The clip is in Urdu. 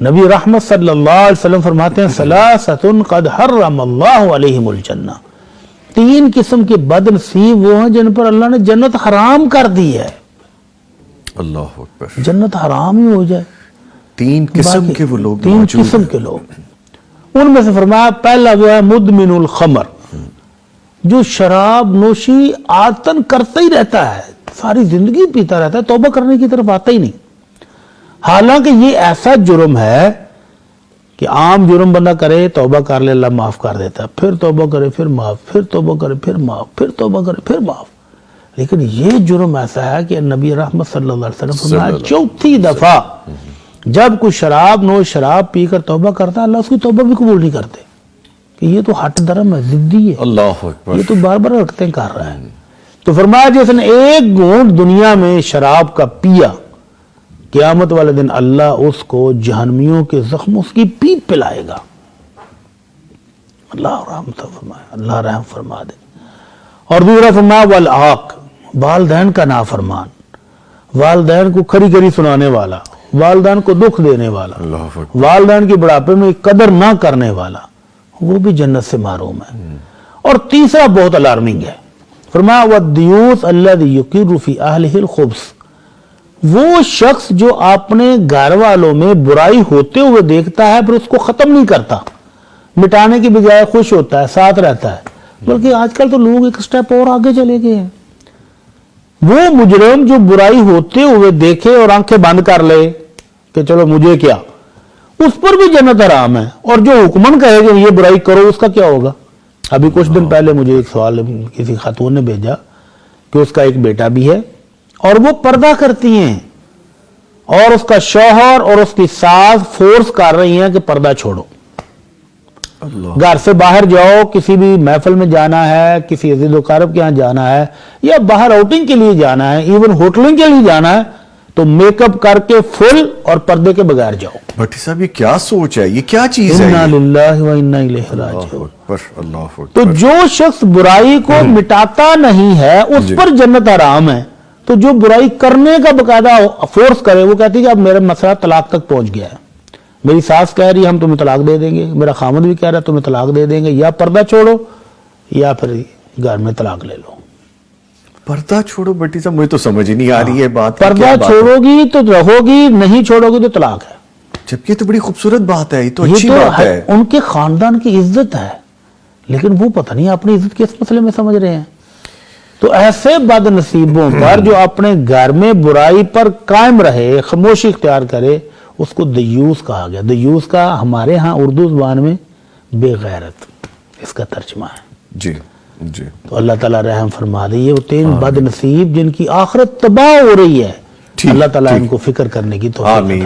نبی رحمت صلی اللہ علیہ وسلم فرماتے ہیں ثلاثۃ قد حرم اللہ علیہم الجنہ، تین قسم کے بد نصیب وہ ہیں جن پر اللہ نے جنت حرام کر دی ہے۔ اللہ اکبر، جنت حرام ہی ہو جائے۔ تین قسم کے وہ لوگ تین قسم کے لوگ، ان میں سے فرمایا پہلا وہ ہے مدمن الخمر، جو شراب نوشی عادتاً کرتا ہی رہتا ہے، ساری زندگی پیتا رہتا ہے، توبہ کرنے کی طرف آتا ہی نہیں۔ حالانکہ یہ ایسا جرم ہے کہ عام جرم بندہ کرے توبہ کر لے اللہ معاف کر دیتا ہے، پھر توبہ کرے پھر معاف، پھر توبہ کرے پھر معاف، پھر توبہ کرے پھر معاف۔ لیکن یہ جرم ایسا ہے کہ نبی رحمت صلی اللہ علیہ وسلم فرمایا چوتھی دفعہ جب کوئی شراب نوش شراب پی کر توبہ کرتا ہے اللہ اس کی توبہ بھی قبول نہیں کرتے، کہ یہ تو ہٹ درم ہے، ضدی ہے، اللہ اکبر، یہ تو بار بار حرکتیں کر رہا ہے۔ تو فرمایا جس نے ایک گھونٹ دنیا میں شراب کا پیا، قیامت والے دن اللہ اس کو جہنمیوں کے زخموں کی پیپ پلائے گا۔ اللہ رحم فرما دے۔ اور دوسرا فرمایا والعاق، والدین کا نافرمان، والدین کو کھری کھری سنانے والا، والدین کو دکھ دینے والا، والدین کی بڑھاپے میں قدر نہ کرنے والا، وہ بھی جنت سے محروم ہے۔ اور تیسرا بہت الارمنگ ہے، فرمایا والدیوث الذی یقر فی اہلہ الخبث، وہ شخص جو اپنے گھر والوں میں برائی ہوتے ہوئے دیکھتا ہے پھر اس کو ختم نہیں کرتا، مٹانے کی بجائے خوش ہوتا ہے، ساتھ رہتا ہے۔ بلکہ آج کل تو لوگ ایک سٹیپ اور آگے چلے گئے ہیں، وہ مجرم جو برائی ہوتے ہوئے دیکھے اور آنکھیں بند کر لے کہ چلو مجھے کیا، اس پر بھی جنت حرام ہے، اور جو حکمن کہے کہ یہ برائی کرو اس کا کیا ہوگا؟ ابھی کچھ دن پہلے مجھے ایک سوال کسی خاتون نے بھیجا کہ اس کا ایک بیٹا بھی ہے اور وہ پردہ کرتی ہیں، اور اس کا شوہر اور اس کی ساس فورس کر رہی ہیں کہ پردہ چھوڑو، گھر سے باہر جاؤ، کسی بھی محفل میں جانا ہے، کسی عزیز و اقارب کے ہاں جانا ہے، یا باہر آؤٹنگ کے لیے جانا ہے، ایون ہوٹلنگ کے لیے جانا ہے، تو میک اپ کر کے فل اور پردے کے بغیر جاؤ۔ بھٹی صاحب یہ کیا سوچ ہے، یہ کیا چیز ہے؟ انا للہ و انا الیہ راجعون۔ اللہ اکبر۔ تو جو شخص برائی کو مٹاتا نہیں ہے اس پر جنت حرام ہے، تو جو برائی کرنے کا باقاعدہ فورس کرے، وہ کہتی ہے کہ اب میرا مسئلہ طلاق تک پہنچ گیا ہے، میری ساس کہہ رہی ہے ہم تمہیں طلاق دے دیں گے، میرا خامد بھی کہہ رہا ہے تمہیں طلاق دے دیں گے، یا پردہ چھوڑو یا پھر گھر میں طلاق لے لو۔ پردہ چھوڑو بھٹی صاحب، مجھے تو سمجھ ہی نہیں آ رہی ہے بات۔ پردہ چھوڑو گی تو رہو گی، نہیں چھوڑو گی تو طلاق ہے۔ جبکہ یہ تو بڑی خوبصورت بات ہے، یہ تو اچھی بات ہے، ان کے خاندان کی عزت ہے، لیکن وہ پتہ نہیں اپنی عزت کس مسئلے میں سمجھ رہے ہیں۔ تو ایسے بد نصیبوں پر جو اپنے گھر میں برائی پر قائم رہے، خاموشی اختیار کرے، اس کو دیوس کہا گیا۔ دیوس کا ہمارے ہاں اردو زبان میں بے غیرت اس کا ترجمہ ہے۔ جی جی۔ تو اللہ تعالیٰ رحم فرما دے، یہ وہ تین بد نصیب جن کی آخرت تباہ ہو رہی ہے، اللہ تعالیٰ ان کو فکر کرنے کی توفیق عطا فرمائے۔